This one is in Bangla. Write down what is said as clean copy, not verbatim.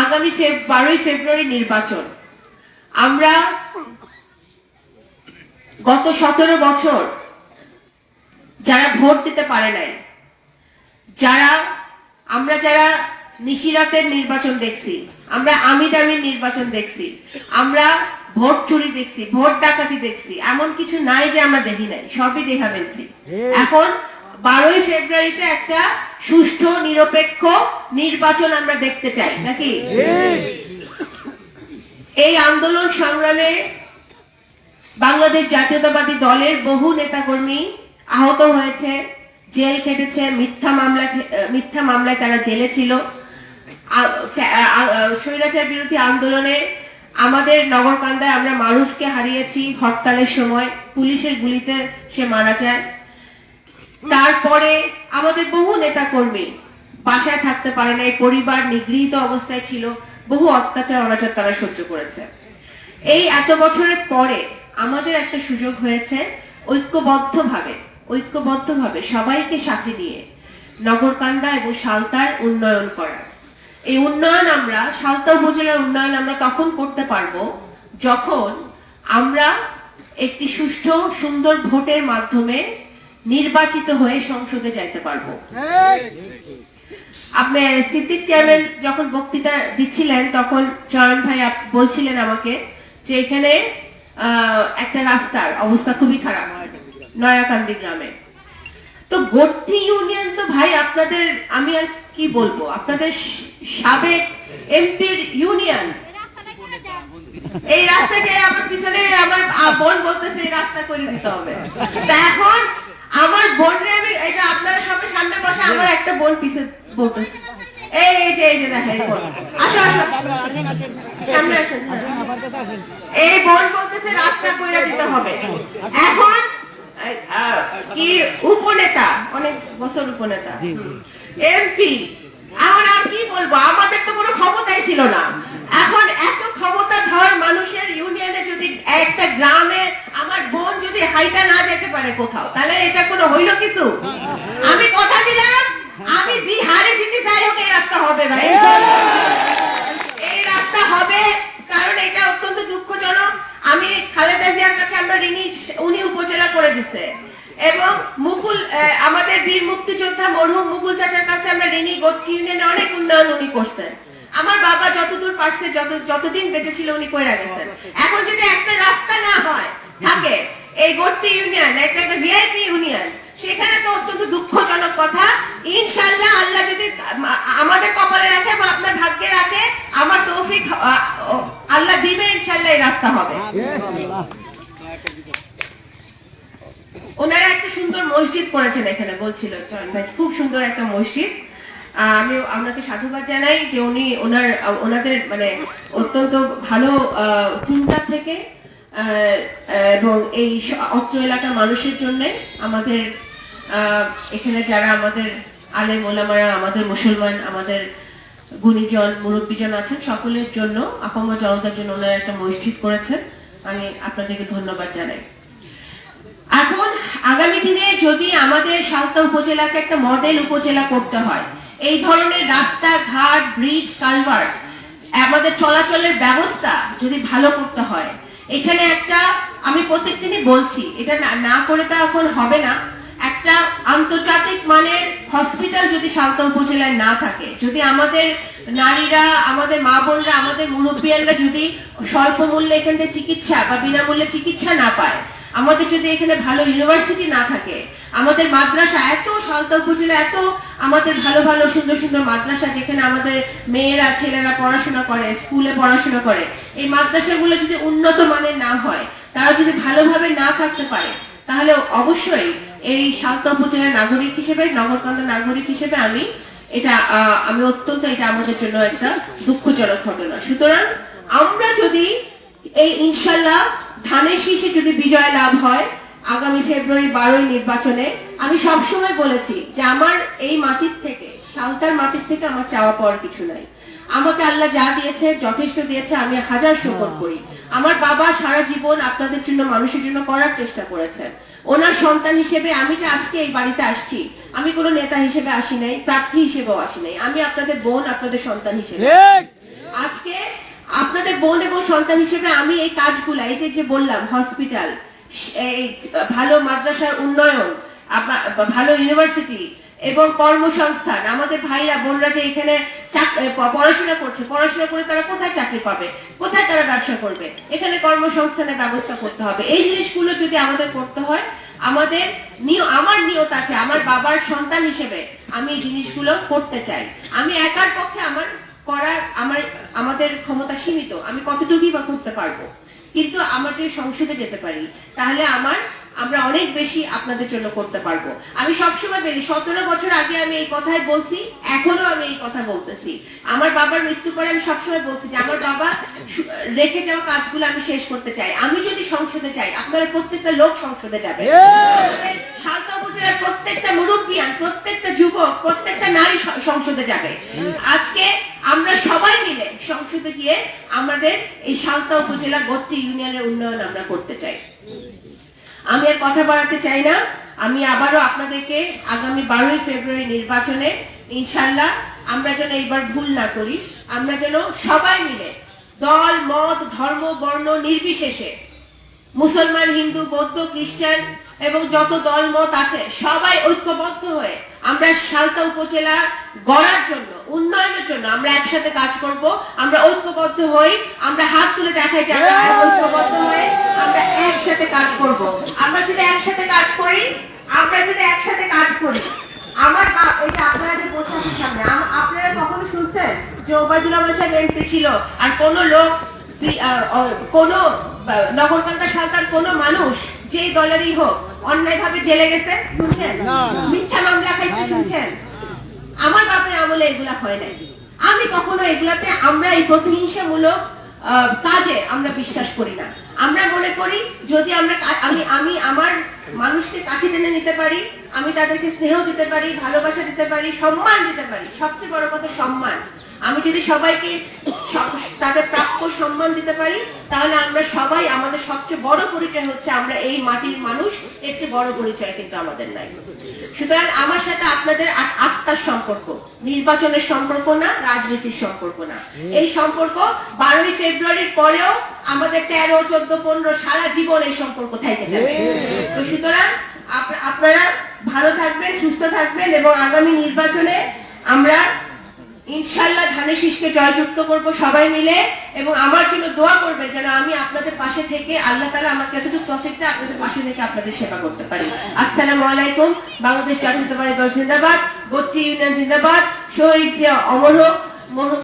আগামী 12ই ফেব্রুয়ারি নির্বাচন। আমরা গত 17 বছর যারা ভোট দিতে পারে নাই, আমরা যারা নিশিরাতের নির্বাচন দেখছি, আমরা আমির নির্বাচন দেখছি, আমরা ভোট চুরি দেখছি, ভোট ডাকাতি দেখছি, এমন কিছু নাই যে আমরা দেখি নাই, সবই দেখা ফেলছি। এখন 12ই ফেব্রুয়ারিতে একটা সুষ্ঠু নিরপেক্ষ নির্বাচন আমরা দেখতে চাই নাকি? এই আন্দোলন সংগ্রামে বাংলাদেশ জাতীয়তাবাদী দলের বহু নেতাকর্মী আহত হয়েছে, জেল খেটেছে, মিথ্যা মামলায় তারা জেলে ছিল। স্বৈরাচার বিরোধী আন্দোলনে আমাদের নগরকান্দায় আমরা মারুফকে হারিয়েছি হরতালের সময়, পুলিশের গুলিতে সে মারা যায়। তারপরে আমাদের বহু নেতাকর্মী বাসায় থাকতে পারে নাই, পরিবার নিগৃহীত অবস্থায় ছিল, বহু অত্যাচার অনাচার তারা সহ্য করেছে। এই এত বছরের পরে আমাদের একটা সুযোগ হয়েছে ঐক্যবদ্ধভাবে সবাইকে সাথে নিয়ে নগরকান্দা এবং সালতার উন্নয়ন করার। এই উন্নয়ন আমরা সালতা উপজেলার উন্নয়ন আমরা তখন করতে পারবো যখন আমরা একটি সুষ্ঠু সুন্দর ভোটের মাধ্যমে নির্বাচিত হয়ে সংসদে যাইতে পারবো। আপনি সিদ্দিক চেয়ারম্যান যখন বক্তৃতা দিচ্ছিলেন তখন চয়ন ভাই বলছিলেন আমাকে যে এখানে একটা রাস্তার অবস্থা খুবই খারাপ হয় নয়াকান্দি গ্রামে। তো গর্থি ইউনিয়ন তো ভাই আপনাদের, আমি আর কি বলবো, আপনাদের সাবেক এমপির ইউনিয়ন। এই রাস্তাকে আমার পিছনে আমার বোন বলতেছে এই রাস্তা করে দিতে হবে। তা এখন আমার বোনরে আমি, এটা আপনারা সবাই সামনে বসে, আমার একটা বোন পিছে বলতেছে এই যে দেখেন বোন, আসো সামনে আসেন। এই বোন বলতেছে রাস্তা করে দিতে হবে। এখন কি উপনেতা, অনেক বছর উপনেতা, এমপি, এখন আর কি বলবো, আমাদের তো কোনো ক্ষমতাই ছিল না। এখন এত ক্ষমতাধর মানুষের ইউনিয়নে যদি একটা গ্রামে আমার বোন যদি হাইটা না যেতে পারে কোথাও, তাহলে এটা কোনো হইল কিছু? আমি কথা দিলাম, আমি যে হারে জিতে যাই হোক এই রাস্তা হবে ভাই, এই রাস্তা হবে। কারণ এটা অত্যন্ত দুঃখজনক। আমি খালেদা জিয়ার কাছে আমরা ঋণী, উনি উপজেলা করে দিচ্ছে, এবং মুকুল আমাদের বীর মুক্তিযোদ্ধা মরহুম মুকুল চাচার কাছে আমরা ঋণী। গর্থি ইউনিয়নে অনেক উন্নয়ন উনি করছেন। আমার বাবা যতদূর পারছে, যতদিন বেঁচে ছিল উনি কইরা গেছেন। এখন যদি একটা রাস্তা না হয় থাকে এই গর্থি ইউনিয়ন একটা ভিআইপি ইউনিয়ন, সেখানে তো অত্যন্ত দুঃখজনক কথা। ইনশাআল্লাহ আল্লাহ যদি আমাদের কপালে রাখে বা আপনার ভাগ্যে রাখে, আমার তৌফিক আল্লাহ দিবে, ইনশাআল্লাহ এই রাস্তা হবে। ওনারা একটা সুন্দর মসজিদ করেছেন এখানে, বলছিল চয়ন ভাই, খুব সুন্দর একটা মসজিদ। আমি আপনাকে সাধুবাদ জানাই যে উনি ওনাদের মানে অত্যন্ত ভালো চিন্তা থেকে এবং এই অত্র এলাকার মানুষের জন্য, আমাদের এখানে যারা আমাদের আলেম ওলামারা, আমাদের মুসলমান, আমাদের গুণীজন মুরব্বীজন আছেন, সকলের জন্য, আপামর জনতার জন্য ওনারা একটা মসজিদ করেছেন। আমি আপনাদেরকে ধন্যবাদ জানাই। এখন আগামী দিনে যদি আমাদের সালতা উপজেলাকে একটা মডেল উপজেলা করতে হয়, এই ধরনের রাস্তা ঘাট, ব্রিজ, কালভার্ট, আমাদের চলাচলের ব্যবস্থা যদি ভালো করতে হয়, এখানে একটা, আমি প্রত্যেকদিনই বলছি, এটা না করে তো এখন হবে না, একটা আন্তর্জাতিক মানের হসপিটাল যদি সালতা উপজেলায় না থাকে, যদি আমাদের নারীরা, আমাদের মা বোনরা, আমাদের মুরব্বিয়ানরা যদি স্বল্প মূল্যে এখান থেকে চিকিৎসা বা বিনামূল্যে চিকিৎসা না পায়, আমাদের যদি এখানে ভালো ইউনিভার্সিটি না থাকে, আমাদের মাদ্রাসা, এত সালতা উপজেলা এত আমাদের ভালো ভালো সুন্দর সুন্দর মাদ্রাসা, যেখানে আমাদের মেয়েরা ছেলেরা পড়াশোনা করে, স্কুলে পড়াশোনা করে, এই মাদ্রাসাগুলো যদি উন্নত মানের না হয়, তারা যদি ভালোভাবে না থাকতে পারে, তাহলে অবশ্যই এই সালতা উপজেলার নাগরিক হিসেবে, নগরকান্দা নাগরিক হিসেবে আমি অত্যন্ত, এটা আমাদের জন্য একটা দুঃখজনক ঘটনা। সুতরাং আমরা যদি এই ইনশাল্লাহ ধানের শীষে যদি বিজয় লাভ হয় আগামী ফেব্রুয়ারি 12 নির্বাচনে, আমি সবসময় বলেছি যে আমার এই মাটির থেকে, সালতার মাটির থেকে আমার চাওয়া পাওয়ার কিছু নাই। আমাকে আল্লাহ যা দিয়েছে যথেষ্ট দিয়েছে, আমি হাজার শুকর করি। আমার বাবা সারা জীবন আপনাদের জন্য, মানুষের জন্য করার চেষ্টা করেছেন। ওনার সন্তান হিসেবে আমি যে আজকে এই বাড়িতে আসছি, আমি কোনো নেতা হিসেবে আসি নাই, প্রার্থী হিসেবেও আসি নাই, আমি আপনাদের বোন, আপনাদের সন্তান হিসেবে। আজকে আপনাদের বোন এবং সন্তান হিসেবে আমি এই কাজগুলো, এই যে বললাম হসপিটাল, এই ভালো মাদ্রাসার উন্নয়ন, ভালো ইউনিভার্সিটি এবং কর্মসংস্থান, আমাদের ভাইরা বোনরা যে এখানে পড়াশোনা করছে, পড়াশোনা করে তারা কোথায় চাকরি পাবে, কোথায় তারা ব্যবসা করবে, এখানে কর্মসংস্থানের ব্যবস্থা করতে হবে। এই জিনিসগুলো যদি আমাদের করতে হয়, আমাদের আমার নিয়ত আছে, আমার বাবার সন্তান হিসেবে আমি এই জিনিসগুলো করতে চাই। আমি একার পক্ষে আমাদের ক্ষমতা সীমিত, আমি কতটুকুই বা করতে পারবো, কিন্তু আমার যদি সংসদে যেতে পারি তাহলে আমরা অনেক বেশি আপনাদের জন্য করতে পারবো। আমি সবসময় বলি, 17 বছর আগে আমি এই কথাই বলছি, এখনো আমি এই কথা বলতেছি। আমার বাবার মৃত্যু পরে আমি সবসময় বলছি যে আমার বাবা রেখে যাওয়া কাজগুলো আমি শেষ করতে চাই। আমি যদি সংসদে যাই, আপনারা প্রত্যেকটা লোক সংসদে যাবে, সালতা উপজেলার প্রত্যেকটা মুরব্বিয়ান, প্রত্যেকটা যুবক, প্রত্যেকটা নারী সংসদে যাবে। আজকে আমরা সবাই মিলে সংসদে গিয়ে আমাদের এই সালতা উপজেলা গত্রী ইউনিয়নের উন্নয়ন আমরা করতে চাই। আমি আর কথা বাড়াতে চাই না। আমি আবারও আপনাদেরকে আগামী 12ই ফেব্রুয়ারি নির্বাচনে ইনশাআল্লাহ আমরা যেন এইবার ভুল না করি, আমরা যেন সবাই মিলে দল মত ধর্ম বর্ণ নির্বিশেষে, মুসলমান হিন্দু বৌদ্ধ খ্রিস্টান এবং যত দল মত আছে সবাই ঐক্যবদ্ধ হয়ে আমরা সালতা উপজেলা গড়ার জন্য, উন্নয়নের জন্য আমরা একসাথে কাজ করব। আমরা ঐক্যবদ্ধ হই, আমরা হাত তুলে দেখাই যে আমরা ঐক্যবদ্ধ হয়ে আমরা একসাথে কাজ করব। আমরা যদি একসাথে কাজ করি, আমার বাপ, এটা আপনাদের বসার সামনে, আপনারা কখনো শুনছেন যে ওবায়দুল রহমান সাহেব এমপি ছিল আর কোন লোক, কোন নগরকান্দা সরকার, কোন মানুষ যে দলেরই হোক অন্যায় ভাবে জেলে গেছে শুনছেন? মিথ্যা মামলা খাইছে শুনছেন? আমার বাপের আমলে এগুলা হয় নাই। আমি কখনো এগুলাতে, আমরা এই প্রতিহিংসামূলক কাজে আমরা বিশ্বাস করি না। আমরা মনে করি যদি আমি আমার মানুষকে কাছে টেনে নিতে পারি, আমি তাদেরকে স্নেহ দিতে পারি, ভালোবাসা দিতে পারি, সম্মান দিতে পারি, সবচেয়ে বড় কথা সম্মান। আমি যদি সবাইকে তাদের প্রাপ্য সম্মান দিতে পারি, তাহলে আমরা সবাই, আমাদের সবচেয়ে বড় পরিচয় হচ্ছে আমরা এই মাটির মানুষ। এর চেয়ে বড় পরিচয় কিন্তু আমাদের নাই। সুতরাং আমার সাথে আপনাদের আত্মার সম্পর্ক, নির্বাচনের সম্পর্ক না, রাজনীতির সম্পর্ক না। এই সম্পর্ক 12ই ফেব্রুয়ারির পরেও আমাদের 13, 14, 15 সারা জীবন এই সম্পর্ক থেকে যাবে। তো সুতরাং আপনারা ভালো থাকবেন, সুস্থ থাকবেন এবং আগামী নির্বাচনে আমরা ইনশাআল্লাহ ধানের শীষকে জয়যুক্ত করব সবাই মিলে। এবং আমার জন্য দোয়া করবেন যেন আমি আপনাদের পাশে থেকে, আল্লাহ তাআলা আমাকে এতটুকু তৌফিক দেয় আপনাদের পাশে থেকে আপনাদের সেবা করতে পারি। আসসালামু আলাইকুম। বাংলাদেশ জাতীয়তাবাদী দল জিন্দাবাদ, গত্রী ইউনিয়ন জিন্দাবাদ, শহীদ জিয়া অমর হোক।